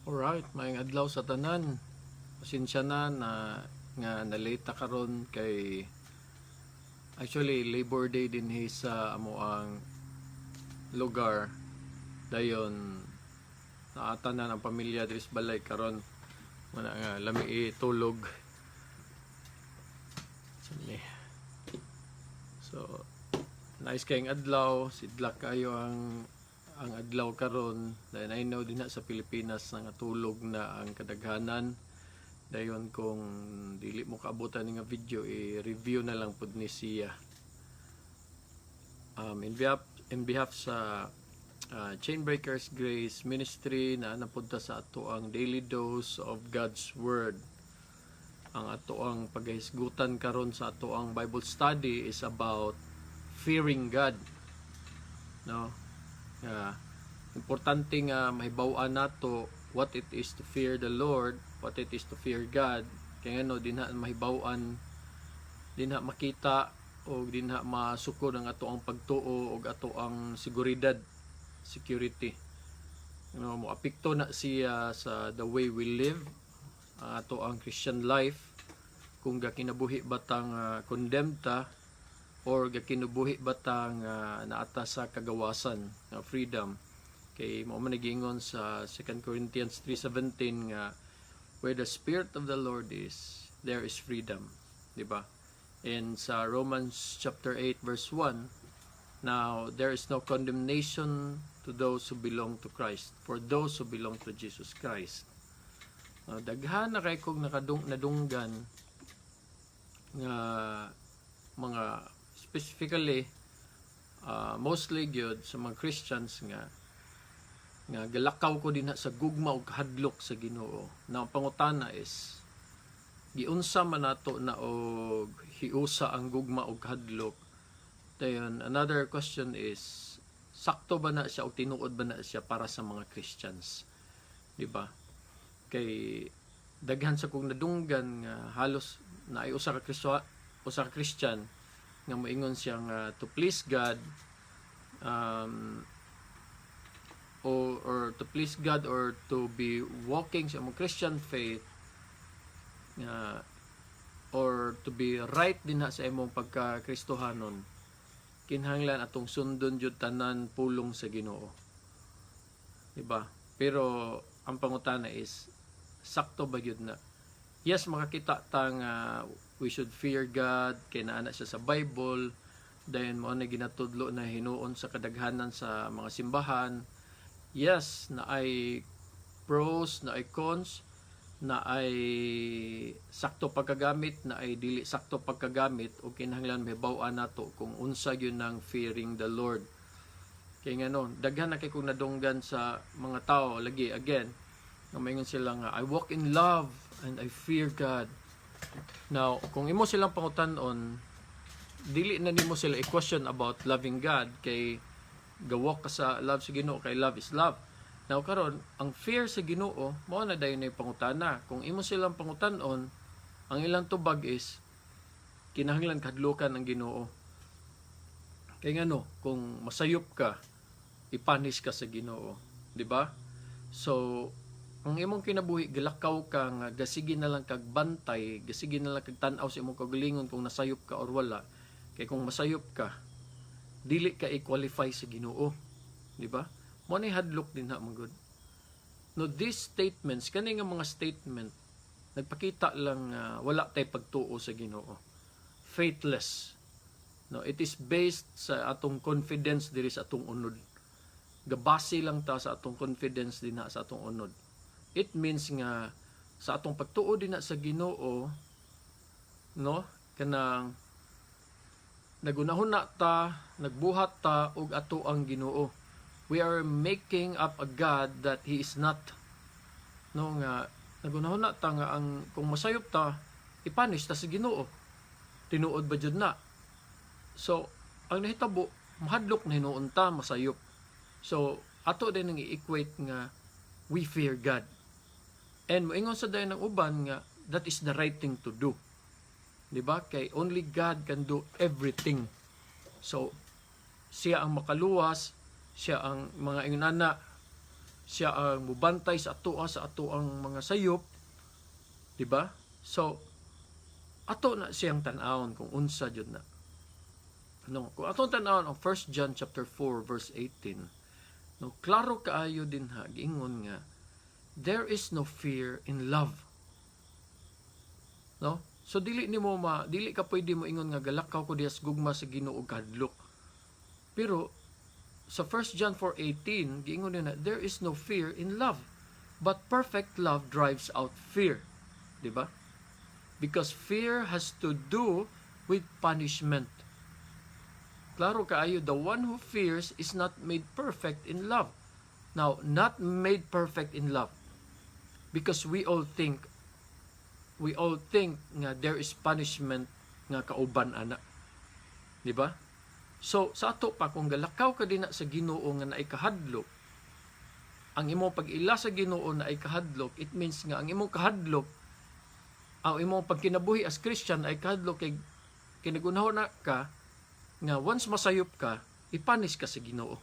Alright, maayong adlaw sa tanan. Pasensya na nga nalate karon kay actually Labor Day din sa amo ang lugar. Dayon naatanan ang pamilya diri sa balay karon wala nga lami tulog. So nice kayong adlaw, sidlak kayo ang adlaw karon. Dahil I know din na sa Pilipinas nga tulog na ang kadaghanan. Dayon kung dili mo kaabutan nga video, i-review na lang pud ni siya. In behalf sa Chainbreakers Grace Ministry na napunta sa ato ang daily dose of God's Word. Ang ato ang paghisgutan karon sa ato ang Bible study is about fearing God. No? Importante nga mahibaw-an nato what it is to fear the Lord, what it is to fear God. Kaya nga dinha mahibaw-an, dinha makita o dinha masukod ang ato ang pagtuo o ato ang seguridad, security. Mo apekto na siya sa the way we live, ato ang Christian life, kung gakinabuhi batang condemned ta or gakinabuhi batang naata sa kagawasan, freedom. Kay mo man nagingon sa 2 Corinthians 3:17 nga where the Spirit of the Lord is, there is freedom, di ba? And sa Romans chapter 8 verse 1, now there is no condemnation to those who belong to Christ, for those who belong to Jesus Christ. Daghan na kay kog nadunggan nga mga specifically mostly gyud sa mga Christians nga galakaw ko din sa gugma ug hadlok sa Ginoo. Na ang pangutana is giunsa man nato na og hiusa ang gugma ug hadlok. Dayon another question is sakto ba na siya o tinuod ba na siya para sa mga Christians, di ba? Kay daghan sa kong nadunggan nga halos na ay usa ka Christian nga moingon siyang to please God, or to please God or to be walking sa mong Christian faith, or to be right din sa imong pagka-Kristohanon, kinahanglan atong sundon jud tanan pulong sa Ginoo, diba? Pero ang pangutana is sakto ba yun na? Yes, makakita ta nga we should fear God, kay naana siya sa Bible, dayon mo na ginatudlo na hinuon sa kadaghanan sa mga simbahan. Yes, na ay pros, na ay cons, na ay sakto pagkagamit, na ay dili sakto pagkagamit, o kinahanglan mahibaw-an nato kung unsa yun ng fearing the Lord. Kaya nga no, daghan na kay kung nadunggan sa mga tao, lagi, again, na mayngon sila nga, I walk in love and I fear God. Now, kung imo silang pangutanon, dili na nimo sila i-question about loving God, kay gawok ka sa love sa Ginoo, kay love is love. Now karon ang fear sa Ginoo mao na dayon ay pangutana. Kung imo silang pangutanon, ang ilang tubag is kinahanglan kadlukan ang Ginoo. Kay ngano, kung masayop ka, ipanis ka sa Ginoo, di ba? So ang imong kinabuhi gilakaw ka nga gasigi na lang kag bantay, gasigi na lang kag tan-aw sa imong kagalingon kung nasayop ka or wala. Kay kung masayop ka, dili ka i-qualify sa Ginoo, di ba? Mo ni hadlok din ha magud. No, these statements, kani nga mga statement nagpakita lang wala tay pagtuo sa Ginoo. Faithless. No, it is based sa atong confidence diri sa atong unod. Gabase lang ta sa atong confidence din sa atong unod. It means nga sa atong pagtuo din sa Ginoo, no, kanang nagunahon na ta, nagbuhat ta og ato ang Ginoo. We are making up a God that He is not. No, nga nagunahon na ta nga ang kung masayop ta, ipanis ta sa Ginoo. Tinuod ba jud na? So, ang nahitabo, mahadlok na hinuon ta, masayop. So, ato din ang i-equate nga we fear God. And moingon sa dayon ng uban nga that is the right thing to do. Diba? Kay only God can do everything. So, siya ang makaluwas, siya ang mga ingnana, Siya ang mubantay sa ato ang mga sayop, di ba? So ato na siyang tan-awon kung unsa jud na. No, kung atong tan-awon ang 1 John chapter 4 verse 18, no, klaro kaayo din ha giingon nga there is no fear in love. No? So dili ka pwede mo ingon nga galakaw ko dias gugma sa Ginoo kadlok. Pero sa 1 John 4:18 giingon na there is no fear in love, but perfect love drives out fear. Di ba? Because fear has to do with punishment. Klaro kaayo, the one who fears is not made perfect in love. Now, not made perfect in love. Because we all think nga there is punishment nga kauban ana. Di ba? So, sa ato pa, kung galakaw ka din sa Ginoo nga naay kahadlok, ang imong pag-ila sa Ginoo na ay kahadlok, it means nga ang imong kahadlok, ang imong pagkinabuhi as Christian ay kahadlok kay kinagunahon na ka nga once masayop ka, ipanis ka sa Ginoo.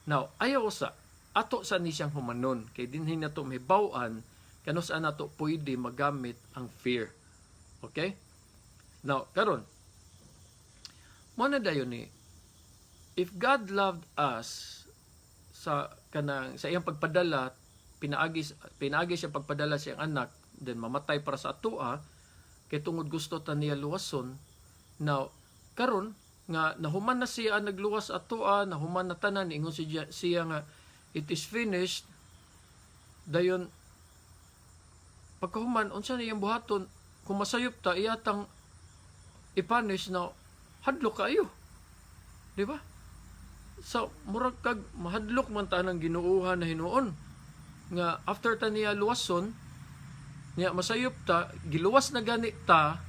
Now, ayaw sa ato sa ni siyang humanon kay dinhi nato mahibaw-an kano saan nato pwede magamit ang fear. Okay? Now, karon mo na dayon ni if God loved us sa iyang pagpadala, pinaagi siya pagpadala sa iyang anak, then mamatay para sa atoa kay tungod gusto ta niya luwason. Now, karon nga nahuman na siya nagluwas atoa, nahuman na tanan, ingon siya nga it is finished. Dayon pagkahuman unsa niyang buhaton kung masayop ta iyatang ipanish na hadlok kayo. Di ba? So, murag kag mahadlok man ta ng ginuuhan na hinuon. Nga after ta niya luwason, niya masayop ta, giluwas na gani ta,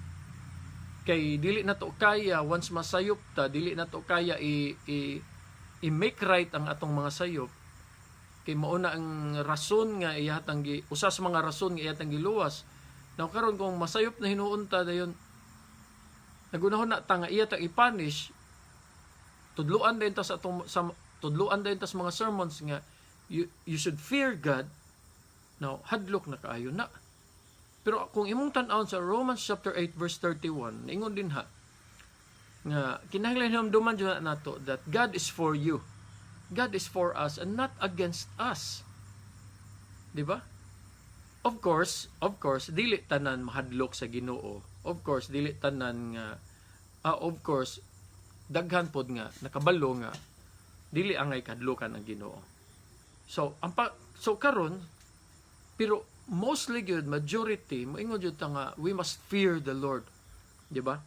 kay dili na to kaya, once masayop ta, dili na to kaya i-make right ang atong mga sayop. Kay mauna ang rason nga iyatang usas mga rason nga iyatang giluwas. Now karon kung masayop na hinuon ta dayon, nagunahon na ta nga iyatang ipanish, tudluan din ta sa mga sermons nga you should fear God. Now hadlok na kaayo na. Pero kung imong tan-awon sa Romans chapter 8 verse 31, ingon din ha nga kinahanglan humduman jud nato that God is for you. God is for us and not against us. Di ba? Of course, dili tanan mahadlok sa Ginoo. Of course, dili tanan nga of course daghan pod nga nakabalo nga dili angay kadlukan ang Ginoo. So karon pero mostly good majority moingon jud ta nga we must fear the Lord. Di ba?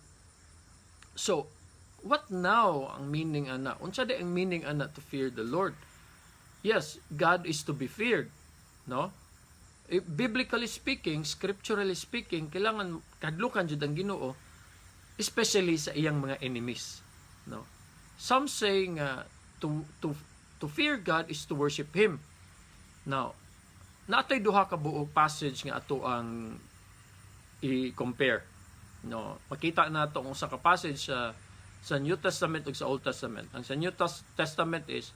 So what now ang meaning ana? Unsa di ang meaning ana to fear the Lord? Yes, God is to be feared, no? Biblically speaking, scripturally speaking, kailangan kadlukan jud ang Ginoo, especially sa iyang mga enemies, no? Some say nga to fear God is to worship Him. Now, natay duha ka buok passage nga ato ang i-compare, no? Makita nato ang usa ka passage sa New Testament ug sa Old Testament. Ang sa New Testament is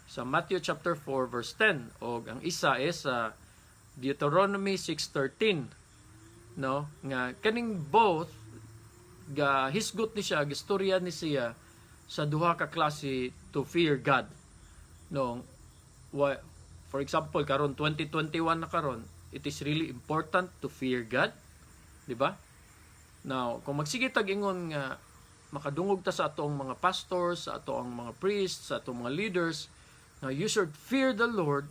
sa Matthew chapter 4 verse 10 ug ang isa is sa Deuteronomy 6:13, no, nga kaning both ga hisgot ni siya, gistorya ni siya sa duha ka klase to fear God. No, for example karon 2021 na karon, it is really important to fear God, di ba? Now, kung magsige tag-ingon nga makadungog ta sa atong mga pastors, sa atong mga priests, sa atong mga leaders, now you should fear the Lord.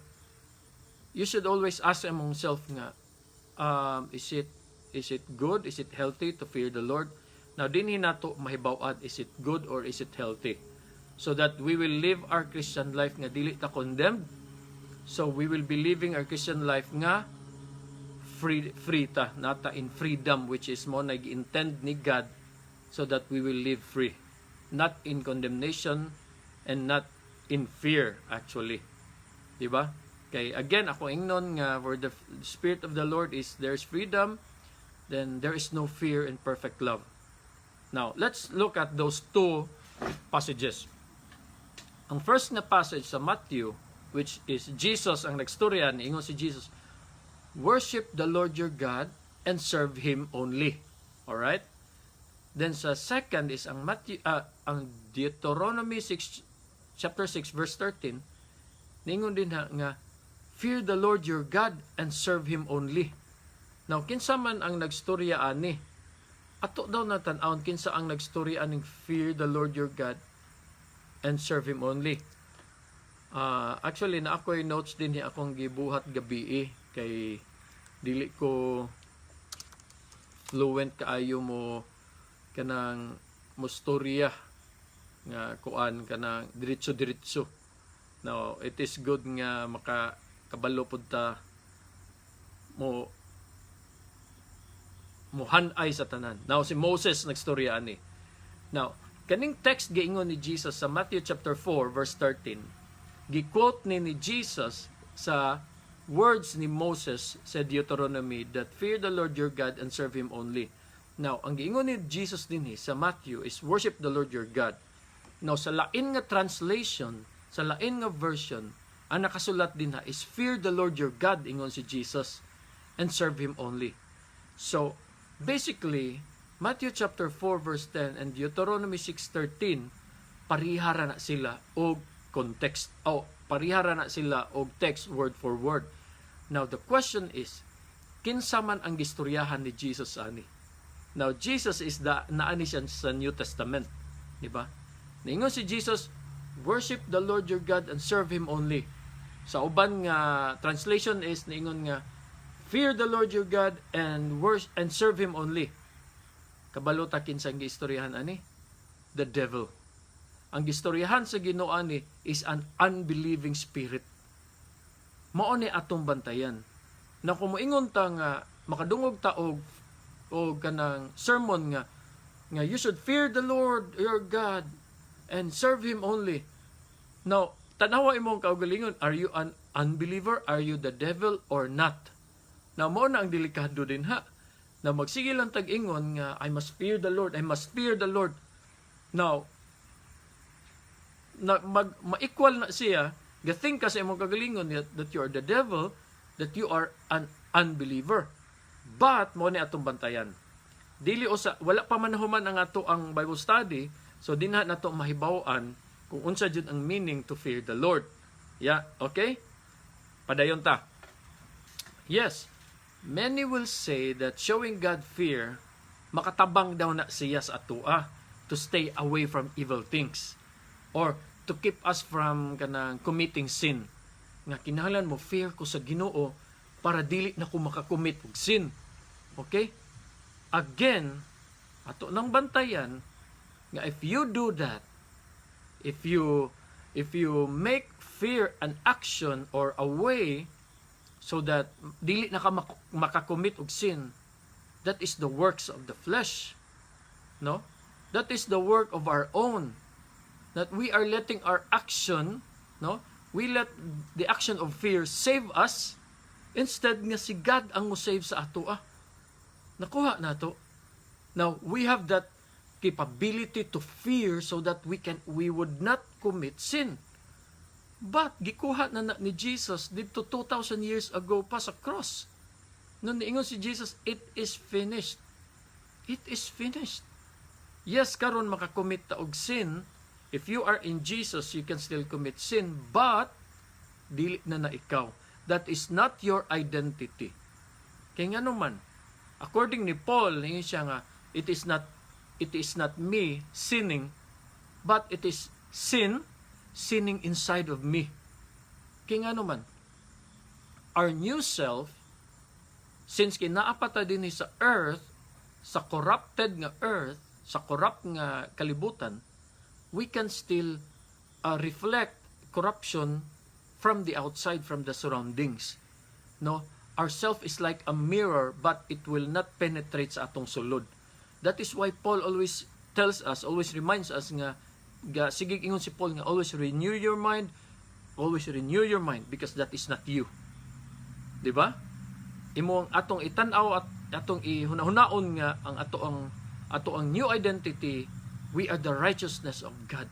You should always ask among self nga, is it good? Is it healthy to fear the Lord? Now, dinhi nato mahibaw-ad, is it good or is it healthy? So that we will live our Christian life nga dili ta condemned. So we will be living our Christian life nga free ta, nata in freedom, which is mo nag-intend ni God, so that we will live free, not in condemnation and not in fear actually. Di ba? Okay, again ako ingnon nga where the Spirit of the Lord is, there's freedom, then there is no fear in perfect love. Now, let's look at those two passages. Ang first na passage sa Matthew which is Jesus ang nagstorya, niingon si Jesus, worship the Lord your God and serve Him only. Alright? Then sa second is ang ang Deuteronomy 6, chapter 6, verse 13, niingon din nga, fear the Lord your God and serve Him only. Now, kinsa man ang nagstorya ani? Ato daw natanawon kinsa ang nagstorya aning fear the Lord your God and serve Him only. Actually, na ako'y notes din ni akong gibuhat gabi kay dili ko fluent kaayo mo kanang mustorya nga kuan kanang diretso. Now, it is good nga makakabalo pud ta mo hanay sa tanan. Now, si Moses nagstorya ani. Now, kaning text giingon ni Jesus sa Matthew chapter 4 verse 13. Gi-quote ni Jesus sa words ni Moses sa Deuteronomy that fear the Lord your God and serve Him only. Now, ang giingon ni Jesus din sa Matthew is worship the Lord your God. Now, sa lain nga translation, sa lain nga version, ang nakasulat din is fear the Lord your God, ingon si Jesus, and serve Him only. So, basically, Matthew chapter 4 verse 10 and Deuteronomy 6:13 parihara na sila og context parihara na sila og text word for word. Now the question is, kinsa man ang gistoryahan ni Jesus ani? Now Jesus is naani siya sa New Testament, di ba? Ningon si Jesus, worship the Lord your God and serve Him only. Sa uban nga translation is niingon nga fear the Lord your God and worship and serve Him only. Kabalo ta kinsang giistoryahan ani? The devil. Ang gistoryahan sa Ginoo ani is an unbelieving spirit. Mao ni atong bantayan. Na kung moingon ta nga makadungog ta og kanang sermon nga you should fear the Lord your God and serve Him only. Now, tanawa imong kaugalingon, are you an unbeliever? Are you the devil or not? Now, mao na ang delikado din ha. Na magsige lang tag-ingon nga I must fear the Lord, I must fear the Lord. Now, ma-equal na siya, gathink ka sa imong kagalingon that you are the devil, that you are an unbeliever. But, mo ni atong bantayan. Dili wala pa man human ang ato ang Bible study, so dinha nato mahibaw-an kung unsa jud ang meaning to fear the Lord. Yeah, okay? Padayon ta. Yes, many will say that showing God fear, makatabang daw na siya sa atua to stay away from evil things. Or to keep us from kanang committing sin. Nga kinahanglan mo fear ko sa Ginoo para dili na ko makakommit og sin. Okay? Again, ato nang bantayan nga if you do that, if you make fear an action or a way so that dili na ka makakommit og sin, that is the works of the flesh. No? That is the work of our own. That we are letting our action, no? We let the action of fear save us instead nga si God ang mo save sa ato. Nakuha na to. Now, we have that capability to fear so that we would not commit sin. But gikuha na ni Jesus dito 2,000 years ago pa sa cross. Nung niingon si Jesus, it is finished. It is finished. Yes, karon makakommit ta og sin. If you are in Jesus, you can still commit sin, but dili na ikaw. That is not your identity. Kaya nga naman, according ni Paul, niyo siya nga, it is not me sinning, but it is sinning inside of me. Kaya nga naman, our new self, since kinaapata din sa earth, sa corrupted nga earth, sa corrupt nga kalibutan, we can still reflect corruption from the outside, from the surroundings. No, our self is like a mirror, but it will not penetrate sa atong sulod. That is why Paul always tells us, always reminds us nga sige ingon si Paul nga always renew your mind, because that is not you. Di ba? Imo ang atong itan-aw at atong ihunahunaon nga ang ato ang new identity. We are the righteousness of God.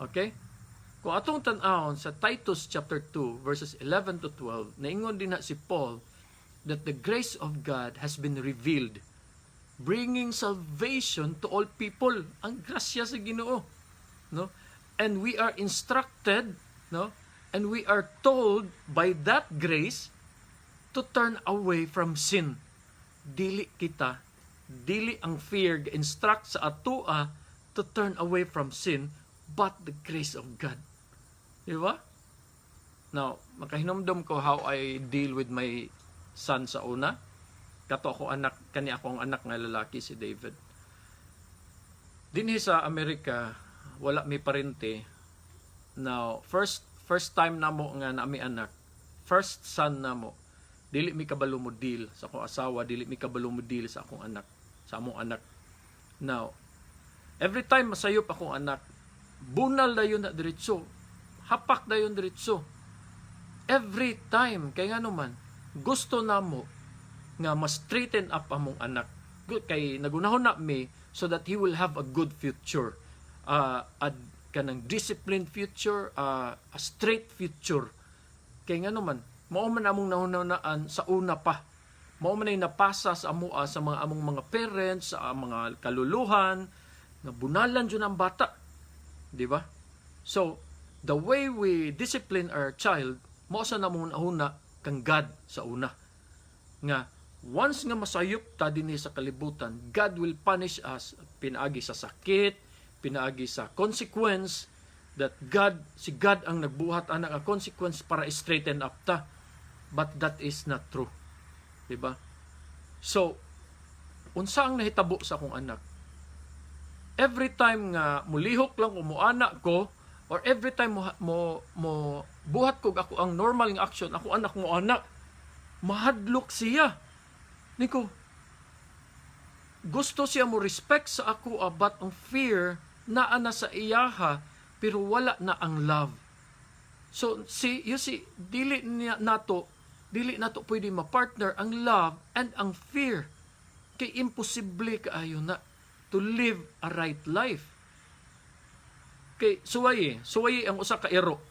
Okay? Kung atong tan-awon sa Titus chapter 2 verses 11 to 12, naingon din na si Paul that the grace of God has been revealed, bringing salvation to all people. Ang grasya sa Ginoo, no? And we are instructed, no? And we are told by that grace to turn away from sin. Dili ang fear instruct sa atoa to turn away from sin, but the grace of God. Di ba? Now, makahinomdom ko how I deal with my son sa una. Kato ako anak, kani akong anak nga lalaki si David. Dinhi sa Amerika, wala mi parente. Now, first time namo nga na mi anak, first son namo, dili mi kabalo mo deal sa akong asawa, dili mi kabalo mo deal sa akong anak, sa among anak. Now, every time masayop akong anak, bunal dayon na diretso, hapak dayon diretso. Every time, kay nga naman, gusto namo nga mas straighten up among anak. Kay nagunahon na mi so that he will have a good future. Kanang disciplined future, a straight future. Kay nga naman, mao man among nahunahunaan sa una pa. Mao man ay napasa sa amua sa mga among mga parents, sa mga kaluluhan, nga bunalan jud ang bata. Di ba? So, the way we discipline our child, mao sa namong nahuna kang God sa una. Nga once nga masayop ta dinhi sa kalibutan, God will punish us pinaagi sa sakit, pinaagi sa consequence, that si God ang nagbuhat ana nga consequence para straighten up ta. But that is not true. Diba? So, unsa ang nahitabo sa akong anak? Every time nga mulihok lang o muanak ko, or every time mo buhat ko ako ang normal ng action, ako anak mo anak, mahadlok siya. Niko, gusto siya mo respect sa ako but ang fear naa na sa iyaha pero wala na ang love. So you see, dili nato pwede ma-partner ang love and ang fear. Kay imposible kaayo na to live a right life. Kay suwaye ang usa ka ero.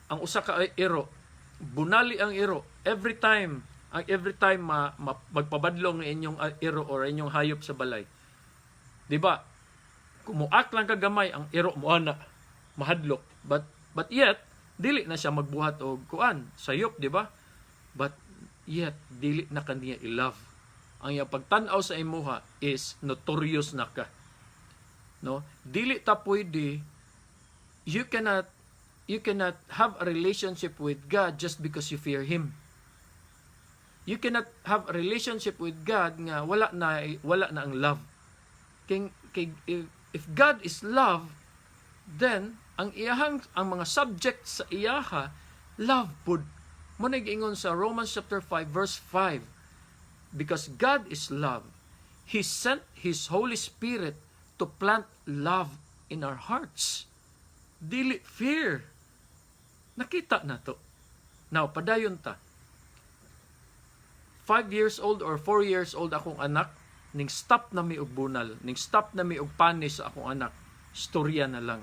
Ang usa ka ero, bunali ang ero every time magpabadlong ng inyong ero or inyong hayop sa balay. 'Di ba? Kumuak lang kagamay ang ero mo ana, mahadlok. But yet dili na siya magbuhat og kuan, sayop, 'di ba? But yet dili na kaniya i-love. Ang iyang pagtan-aw sa imuha is notorious na ka. No? Dili ta pwede, you cannot have a relationship with God just because you fear Him. You cannot have a relationship with God nga wala na ang love. If God is love, then ang mga subjects sa iyaha love pud. Mo nag-ingon sa Romans chapter 5 verse 5. Because God is love, He sent His Holy Spirit to plant love in our hearts. Dili fear. Nakita na to. Now, padayon ta. 5 years old or 4 years old akong anak, ning stop na mi og bunal, ning stop na mi og panis sa akong anak, storya na lang.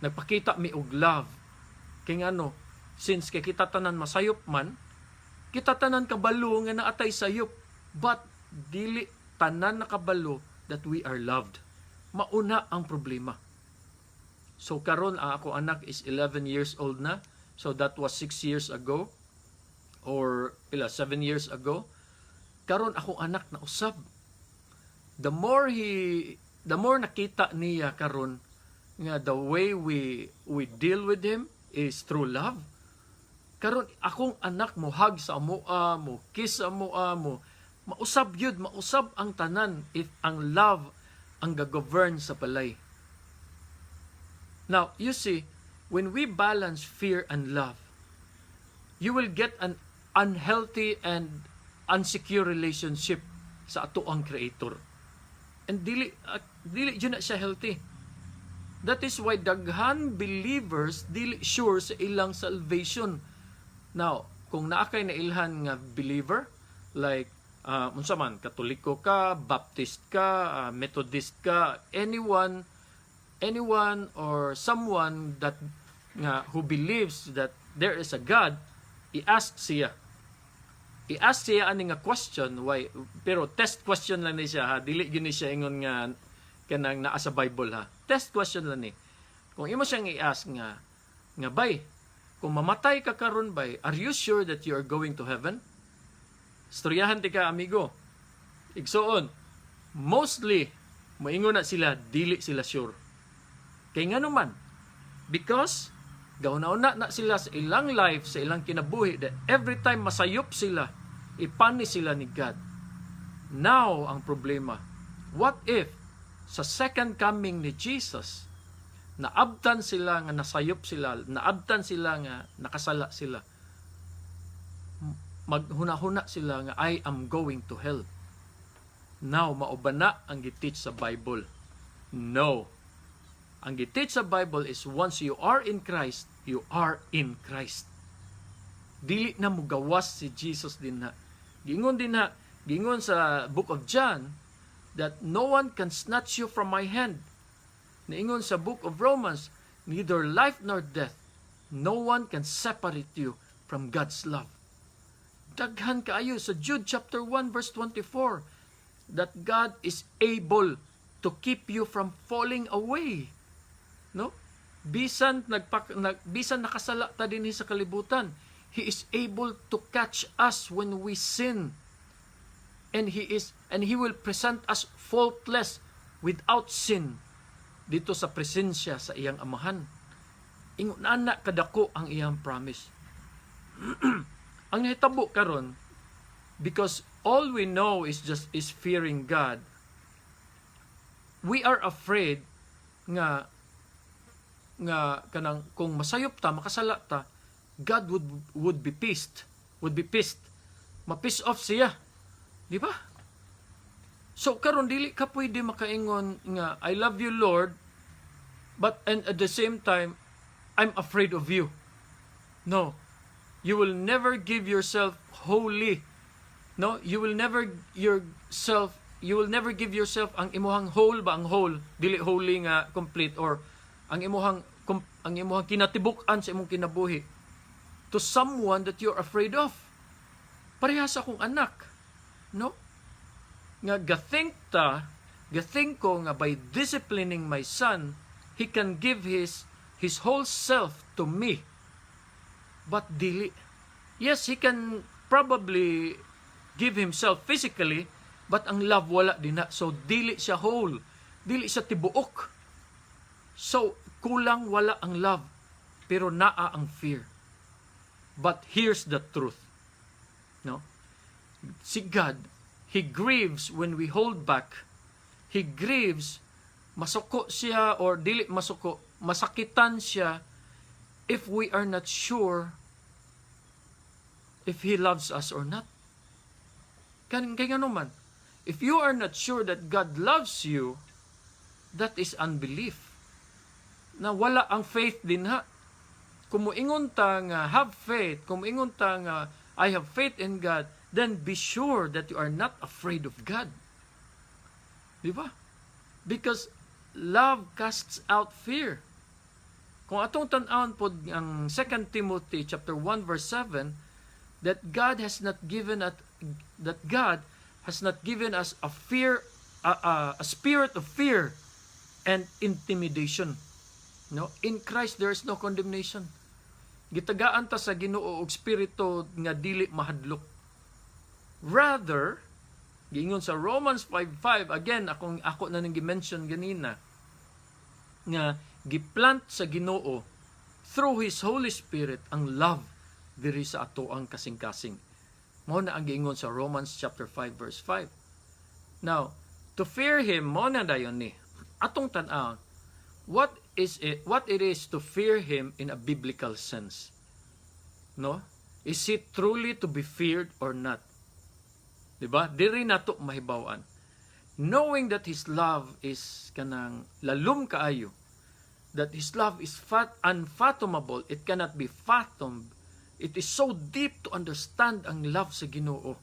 Nagpakita mi og love. Kay ano, since kay kita tanan masayop man, kita tanan kabalo nga naatay sayop, but dili tanan nakabalo that we are loved. Mauna ang problema. So karon ang ako anak is 11 years old na. So that was 6 years ago or 7 years ago. Karon akong anak na usab. The more nakita niya karon nga the way we deal with him is through love. Karon akong anak mo hug sa amoa, mo kiss sa amoa, mo mausab ang tanan if ang love ang gagovern sa balay. Now, you see, when we balance fear and love, you will get an unhealthy and unsecure relationship sa ato ang Creator. And dili yun na siya healthy. That is why daghan believers dili sure sa ilang salvation. Now, kung naakay na ilhan nga believer, like unsa man, Katoliko ka, Baptist ka, Methodist ka, anyone anyone or someone that nga who believes that there is a God, i-ask siya ani nga question, why, pero test question lang ni siya, ha, dili gini siya ingon nga kanang naa sa Bible, ha, test question lang ni. Kung imo siyang i-ask nga bay, kung mamatay ka karon bay, are you sure that you are going to heaven? Storyahan ti ka, amigo, igsoon, mostly moingon na sila, dili sila sure. Kay nga naman, because gauna-una na sila sa ilang life, sa ilang kinabuhi, that every time masayop sila, ipani sila ni God. Now, ang problema, what if sa second coming ni Jesus, naabtan sila nga nasayop sila, naabtan sila nga nakasala sila, maghuna-huna sila nga, I am going to hell. Now, maubana ang giteach sa Bible? No. Ang giteach sa Bible is once you are in Christ, you are in Christ. Dili na mo gawas si Jesus din na. Gingon sa book of John that no one can snatch you from my hand. Naingon sa book of Romans, neither life nor death, no one can separate you from God's love. Daghan kaayo sa Jude chapter 1 verse 24 that God is able to keep you from falling away. No? Bisan nakasala ta dinhi sa kalibutan, He is able to catch us when we sin. And He will present us faultless without sin dito sa presensya sa iyang amahan. Ingon ana kadako ang iyang promise. Ang nahitabo karon, because all we know is fearing God, we are afraid nga kanang kung masayop ta, makasala ta, God would be pissed. Ma-piss off siya. Di ba? So karon dili ka pwede makaingon nga I love you Lord, but and at the same time I'm afraid of you. No. You will never give yourself wholly. No, you will never give yourself ang imuhang whole ba, ang whole, dili wholly nga complete, or ang imuhang kinatibuk-an sa imong kinabuhi to someone that you're afraid of. Parehas akong anak, no? Nga gathink ko nga by disciplining my son, he can give his whole self to me. But dili. Yes, he can probably give himself physically, but ang love wala din na. So dili siya whole, dili siya tibuok. So kulang, wala ang love, pero naa ang fear. But here's the truth. No? Si God, He grieves when we hold back. He grieves, masuko siya, or dili masuko, masakitan siya if we are not sure if He loves us or not. Kaya naman, if you are not sure that God loves you, that is unbelief. Na wala ang faith din ha. Kung muingon ta nga have faith, kung muingon ta nga I have faith in God, then be sure that you are not afraid of God. Di ba? Because love casts out fear. Kung atong tan-awon po ang 2 Timothy chapter 1 verse 7, that God has not given us a spirit of fear and intimidation. No, in Christ there is no condemnation. Gitagaan ta sa Ginoo og espiritu nga dili mahadlok. Rather, giingon sa Romans 5:5, again ako na nang gi-mention ganina, nga giplant sa Ginoo through His Holy Spirit ang love diri sa ato ang kasing-kasing. Mao na ang giingon sa Romans chapter 5 verse 5. Now, to fear Him, mao na dayon ni atong tan-aw what it is to fear Him in a biblical sense. No? Is it truly to be feared or not? Diba? Diri nato mahibaw-an. Knowing that His love is kanang lalum kaayo, that His love is unfathomable, it cannot be fathomed. It is so deep to understand ang love sa Ginoo.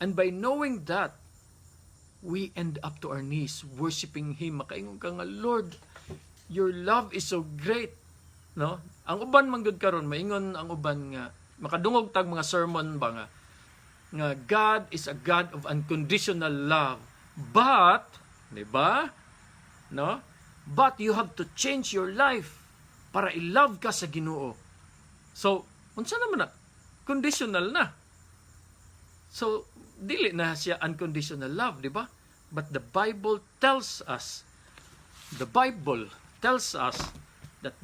And by knowing that, we end up to our knees worshiping Him. Makaingon ka nga, Lord, Your love is so great. No? Ang uban man gud karon maingon ang uban nga makadungog tag mga sermon ba nga God is a God of unconditional love. But, di ba? No? But you have to change your life para i-love ka sa Ginoo. So, unsa naman na? Conditional na. So, dili na siya unconditional love, di ba? But the Bible tells us that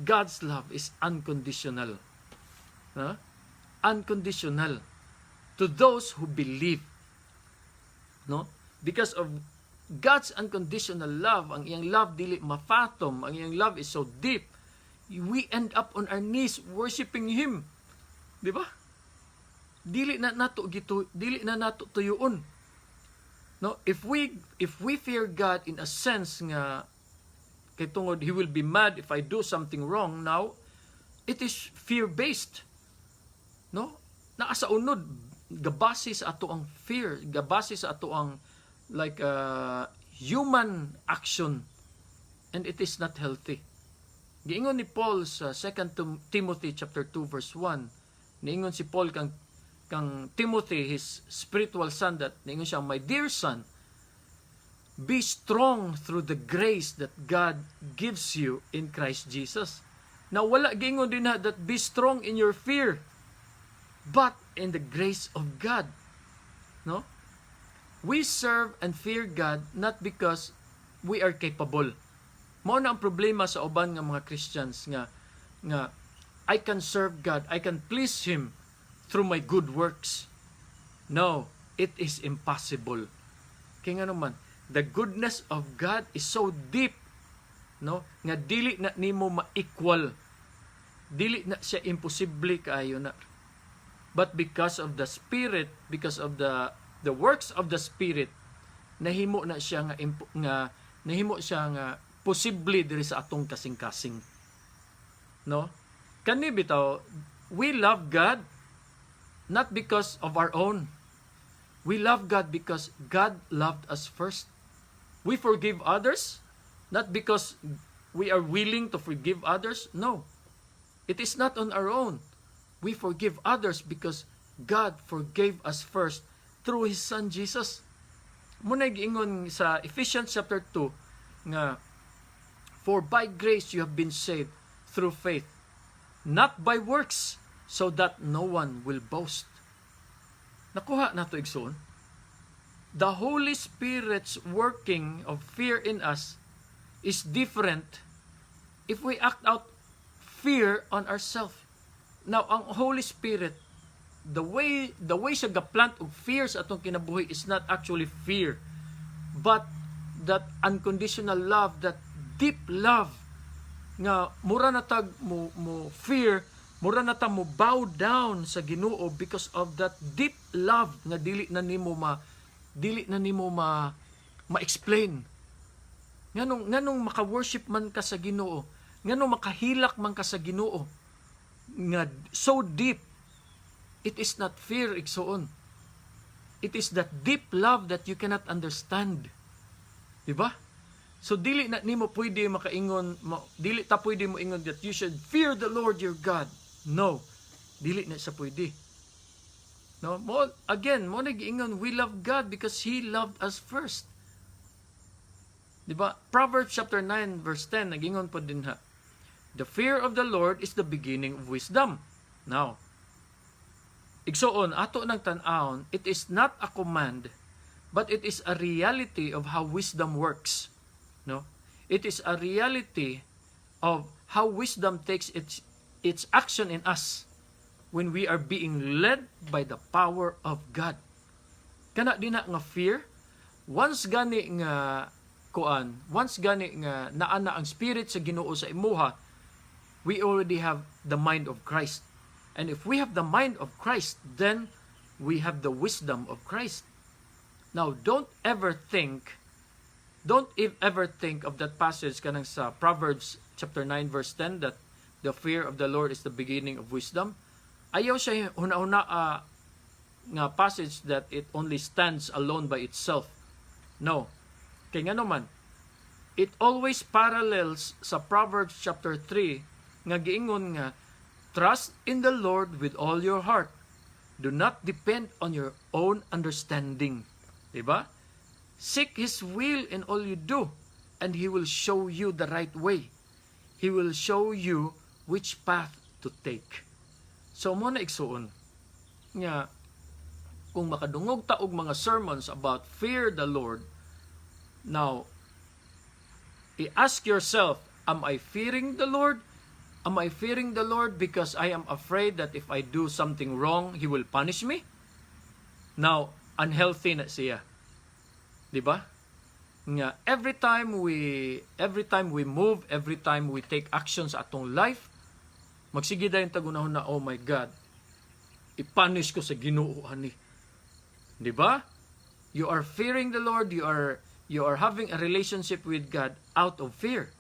God's love is unconditional. Huh? Unconditional to those who believe. No? Because of God's unconditional love, ang iyang love dili mafathom, ang iyang love is so deep, we end up on our knees worshiping Him. Di ba? Dili na nato tuyuon. No, if we fear God in a sense nga kay tungod He will be mad if I do something wrong now, it is fear-based. No? Naa sa unod gabase sa ato ang fear, gabase sa ato ang like human action, and it is not healthy. Giingon ni Paul sa 2 Timothy chapter 2 verse 1, niingon si Paul kang Timothy, his spiritual son, that niingon siya, my dear son, be strong through the grace that God gives you in Christ Jesus. Now, wala giingon din na that be strong in your fear, but in the grace of God. No? We serve and fear God not because we are capable. Mao na ang problema sa uban nga mga Christians nga I can serve God, I can please Him through my good works. No, it is impossible. Kaya nga naman, the goodness of God is so deep, no? Nga dili na nimo ma-equal. Dili na siya imposible kaayo na. But because of the Spirit, because of the works of the Spirit, nahimo na siya nahimo siya nga posible diri sa atong kasing-kasing. No? Kani bitaw, we love God not because of our own. We love God because God loved us first. We forgive others not because we are willing to forgive others. No. It is not on our own. We forgive others because God forgave us first through His Son Jesus. Muna giingon sa Ephesians chapter 2 nga, for by grace you have been saved through faith, not by works, so that no one will boast. Nakuha na to igsoon. The Holy Spirit's working of fear in us is different if we act out fear on ourselves. Now, ang Holy Spirit, the way siya gaplant og fear sa atong kinabuhi is not actually fear, but that unconditional love, that deep love nga mura na tag mo fear, mura na ta mo bow down sa Ginoo because of that deep love nga dili na nimo ma-explain. Nganong maka-worship man ka sa Ginoo, nganong makahilak man ka sa Ginoo, nga so deep. It is not fear, igsoon. It is that deep love that you cannot understand. Diba? So dili na nimo pwede makaingon, dili ta pwede mo ingon that you should fear the Lord your God. No. Dili na sa pwede. No, mo nagiingon, we love God because He loved us first. Diba? Proverbs chapter 9 verse 10 nagingon po din ha. The fear of the Lord is the beginning of wisdom. Now, igsoon ato nang tan-awon, it is not a command, but it is a reality of how wisdom works. No? It is a reality of how wisdom takes its action in us when we are being led by the power of God. Kana din na nga fear, once gani nga naana ang spirit sa Ginoo sa imuha, we already have the mind of Christ. And if we have the mind of Christ, then we have the wisdom of Christ. Now, don't ever think of that passage kanang sa Proverbs chapter 9 verse 10 that the fear of the Lord is the beginning of wisdom. Ayaw siya huna-huna nga passage that it only stands alone by itself. No. Kaya nga naman, it always parallels sa Proverbs chapter 3 nga giingon nga, trust in the Lord with all your heart. Do not depend on your own understanding. Diba? Seek His will in all you do, and He will show you the right way. He will show you which path to take. So, mo na igsuon nga, kung makadungog ta og mga sermons about fear the Lord, now, i-ask yourself, am I fearing the Lord? Am I fearing the Lord because I am afraid that if I do something wrong, He will punish me? Now, unhealthy na siya. Diba? Nga, every time we move, every time we take actions sa atong life, magsige dayon tagunahon na, oh my God, i-punish ko sa Ginoo ani. Diba? You are fearing the Lord, you are having a relationship with God out of fear.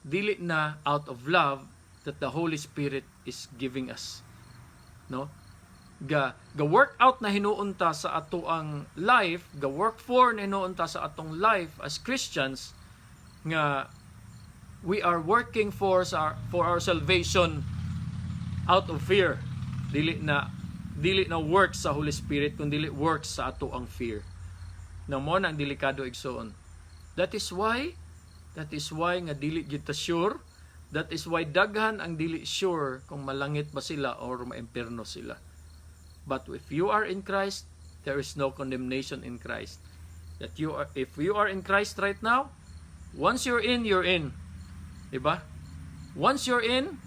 Dili na out of love that the Holy Spirit is giving us. No? Ga workout na hinuunta sa ato ang life, ga work for na hinuunta sa atong life as Christians, nga we are working for our salvation out of fear. Dili na works sa Holy Spirit, kundi works sa ato ang fear. Na mo na ang delikado igsoon. That is why nga dili gyud ta sure. That is why daghan ang dili sure kung malangit ba sila or maimperno sila. But if you are in Christ, there is no condemnation in Christ. If you are in Christ right now, once you're in, you're in. Diba? Once you're in,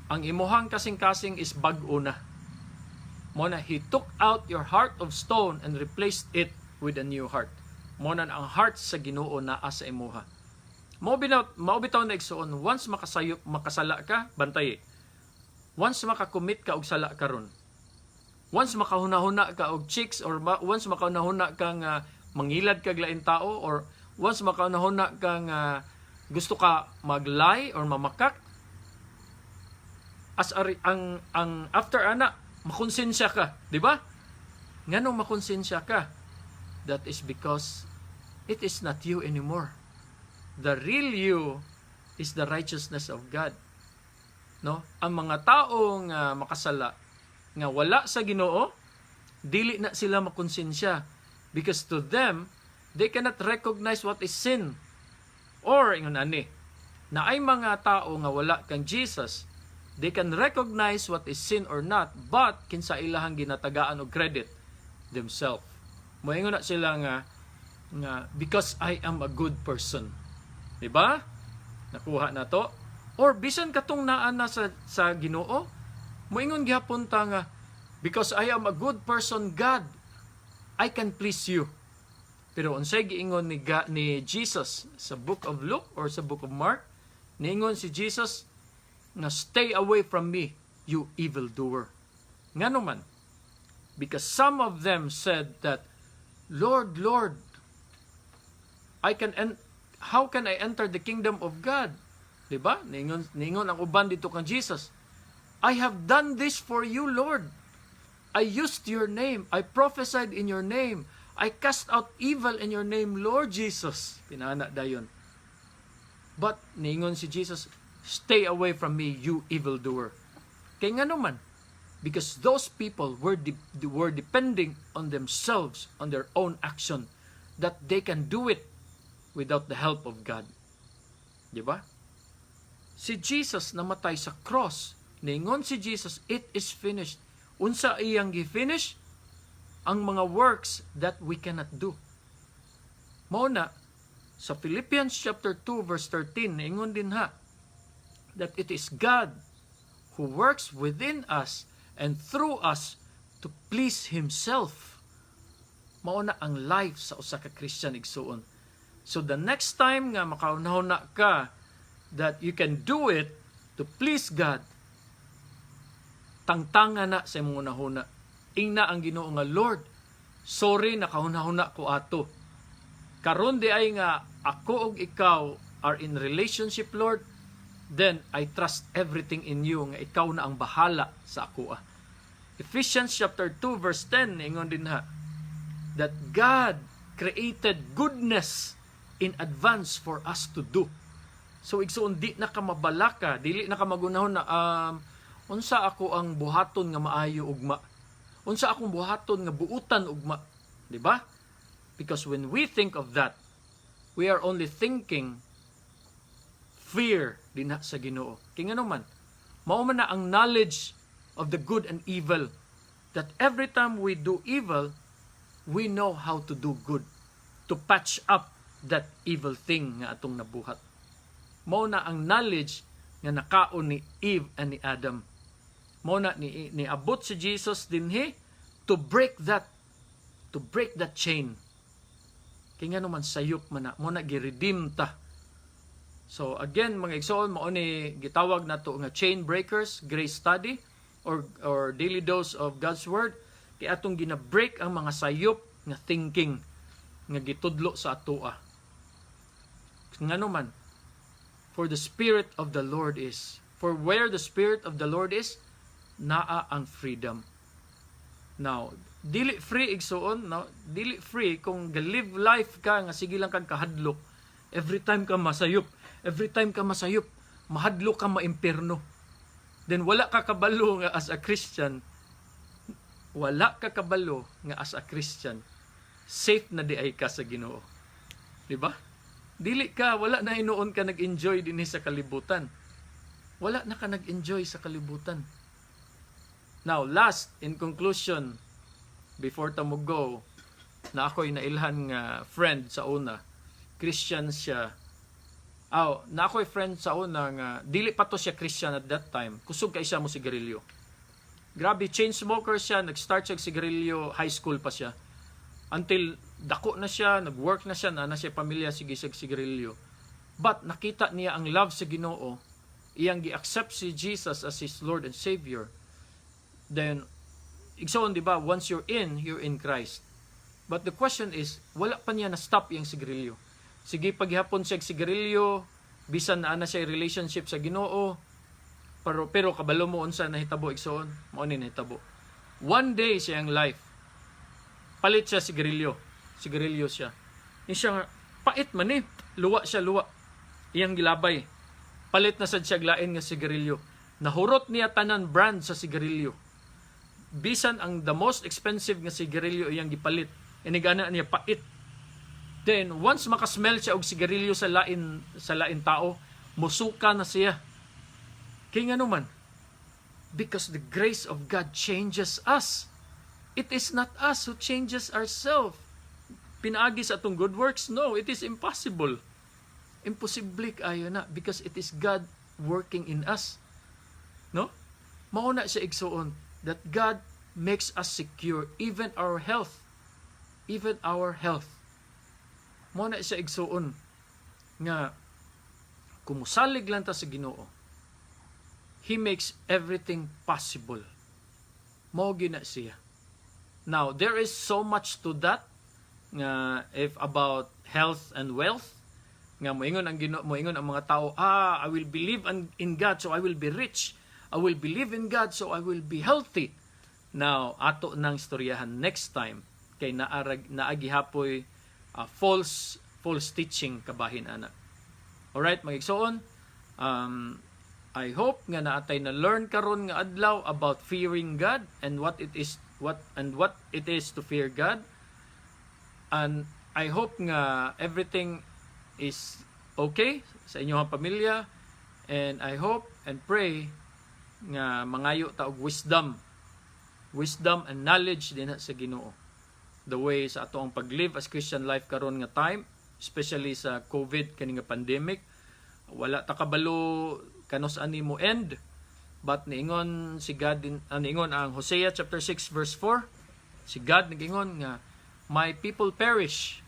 ang imuhang kasing-kasing is bag-o na. Mona, He took out your heart of stone and replaced it with a new heart. Mona, ang heart sa Ginoo naa sa imuha. Maubitaw na igsoon, once makasala ka, bantay. Once makakumit ka og sala karon. Once makahuna-huna ka og chicks, or once makahuna-huna kang mangilad kag lain tao, or once makahuna-huna kang gusto ka mag-lie or mamakak, ang after ana, makonsensya ka, di ba? Nganong makonsensya ka? That is because it is not you anymore. The real you is the righteousness of God. No? Ang mga taong makasala nga wala sa Ginoo, dili na sila makonsensya, because to them they cannot recognize what is sin. Or ingon ani, na ay mga tao nga wala kang Jesus, they can recognize what is sin or not, but kinsa ilahang ginatagaan og credit themselves. Moingon na sila nga because I am a good person. Diba? Nakuha na to. Or bisan katong naa na sa Ginoo, moingon gyapon ta nga, because I am a good person, God, I can please you. Pero unsay giingon ni Jesus sa book of Luke or sa book of Mark, niingon si Jesus na stay away from me, you evildoer. Ngano man? Because some of them said that, Lord, Lord, how can I enter the kingdom of God? Diba? Ningon ang uban dito kang Jesus. I have done this for you, Lord. I used your name. I prophesied in your name. I cast out evil in your name, Lord Jesus. Pinana dayon. But ningon si Jesus, stay away from me, you evildoer. Kaya nga naman, because those people were depending on themselves, on their own action, that they can do it without the help of God. Diba? Si Jesus namatay sa cross. Ningon si Jesus, it is finished. Unsa iyang gi-finish? Ang mga works that we cannot do. Mao na, sa Philippians chapter 2 verse 13, ningon din ha, that it is God who works within us and through us to please Himself. Mao na ang life sa usa ka Christian igsuon. So the next time nga makaunahuna ka that you can do it to please God, tangtanga na sa imong unahuna. Ingna ang Ginoo nga, Lord, sorry nakahuna-huna ko ato. Karon di ay nga ako ug ikaw are in relationship, Lord, then I trust everything in you nga ikaw na ang bahala sa ako. Ephesians chapter 2 verse 10 ingon din ha, that God created goodness in advance for us to do. So igsoon di na ka mabalaka, dili na ka magunahon na unsa ako ang buhaton nga maayo ugma. Unsa akong buhaton nga buutan ugma, di ba? Because when we think of that, we are only thinking fear dinha sa Ginoo. Kay ngano man, mao man na ang knowledge of the good and evil, that every time we do evil, we know how to do good, to patch up that evil thing nga atong nabuhat. Mao na ang knowledge nga nakaon ni Eve and ni Adam. Mao na ni abot si Jesus dinhi to break that chain. Kay ngano man sayop man na, mao na gi-redeem ta. So again mga igsoon, mao ni gitawag nato nga chain breakers, grace study or daily dose of God's word, kay atong gina-break ang mga sayop nga thinking nga gitudlo sa atoa. Ngano man, for the Spirit of the Lord is, for where the Spirit of the Lord is, naa ang freedom. Now, dili free igsoon, no? Dili free kung live life ka nga sige lang kang kahadlok. Every time ka masayop, mahadlok ka maimperno. Then wala ka kabalo nga as a Christian. Wala ka kabalo nga as a Christian. Safe na di ay ka sa Ginoo. Di ba? Dili ka, wala na hinuon ka nag-enjoy dinhi sa kalibutan. Wala na ka nag-enjoy sa kalibutan. Now, last, in conclusion, before ta mo go, na ako'y nailhan nga friend sa una. Christian siya. Na ako'y friend sa una nga, dili pa to siya Christian at that time. Kusog kay siya mo sigarilyo. Grabe, chain smoker siya, nag-start siya sigarilyo, high school pa siya. Until dako na siya, nag-work na siya, na siya pamilya, sige sigarilyo. But nakita niya ang love sa Ginoo, iyang gi-accept si Jesus as his Lord and Savior. Then, igsoon, di ba, once you're in Christ. But the question is, wala pa niya na-stop yung sigarilyo. Sige, paghihapon siya sigarilyo, bisan na siya relationship sa Ginoo, pero kabalo mo unsa nahitabo igsoon, mao ni nahitabo. One day siya ang life, palit siya sigarilyo siya. Ni siya pait man ni, luwa. Iyang gilabay. Palit na sad siya glain nga sigarilyo. Nahurot niya tanan brand sa sigarilyo. Bisan ang the most expensive nga sigarilyo iyang gipalit, inigana niya pait. Then once makasmell siya og sigarilyo sa lain tao, musuka na siya. Kaya nga naman, because the grace of God changes us. It is not us who changes ourselves. Pinaagi sa atong good works? No, it is impossible. Imposible kayo na because it is God working in us. No? Mauna siya igsuon that God makes us secure, even our health. Mauna siya igsuon nga kumusalig lang ta sa Ginoo, He makes everything possible. Mao gina siya. Now, there is so much to that nga if about health and wealth, nga moingon ang mga tao, I will believe in God so I will be rich. I will believe in God so I will be healthy. Now, ato nang istoryahan next time kay naagihapoy false teaching kabahin ana. Alright, mga igsoon, I hope nga naatay na learn karon nga adlaw about fearing God and what it is to fear God. And I hope nga everything is okay sa inyong pamilya, and I hope and pray nga mangayo ta og wisdom and knowledge dinha sa Ginoo, the way sa ato ang paglive as Christian life karon nga time, especially sa COVID kani nga pandemic. Wala ta kabalo kanos ani mo end, but niingon si God niingon ang Hosea chapter 6 verse 4, si God niingon nga my people perish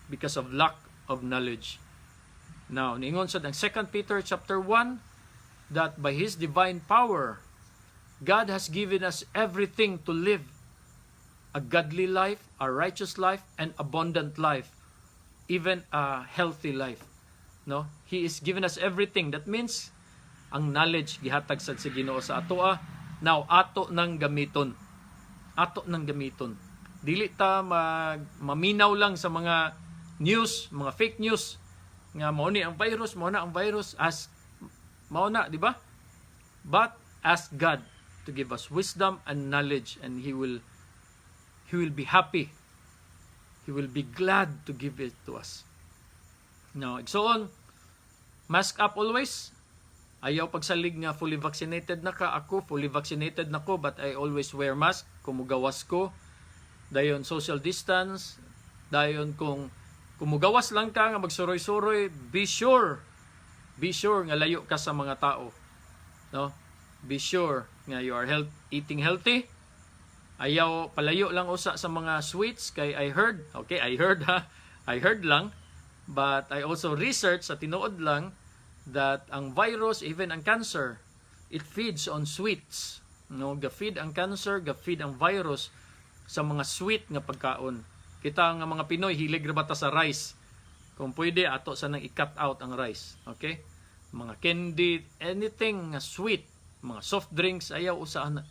because of lack of knowledge. Now niingon sa 2 Peter chapter 1 that by His divine power, God has given us everything to live a godly life, a righteous life, and abundant life, even a healthy life. No, He is given us everything. That means ang knowledge gihatag sad sa Ginoo sa atoa. Now ato nang gamiton. Dili ta maminaw lang sa mga news, mga fake news. nga mao ni ang virus, mao na ang virus, as mao na, di ba? But ask God to give us wisdom and knowledge, and He will be happy. He will be glad to give it to us. Now, igsoon, mask up always. Ayaw pagsalig nga fully vaccinated na ka. Ako, fully vaccinated na ko, but I always wear mask. Kumugawas ko. Dayon social distance. Dayon kung kumugawas lang ka nga magsuroy-suroy, be sure nga layo ka sa mga tao. No? Be sure nga you are eating healthy. Ayaw palayo lang usa sa mga sweets kay I heard lang, but I also research sa tinuod lang that ang virus, even ang cancer, it feeds on sweets. No, ga-feed ang cancer, ga-feed ang virus sa mga sweet nga pagkaon. Kita nga mga Pinoy, hilig ra bata sa rice. Kung pwede, ato sa nang i-cut out ang rice. Okay? Mga candy, anything nga sweet, mga soft drinks, ayaw usahan na.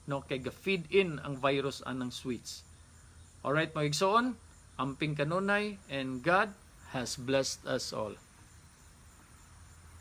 No, kay ga-feed in ang virus anang sweets. Alright, mga igsoon, amping kanunay, and God has blessed us all.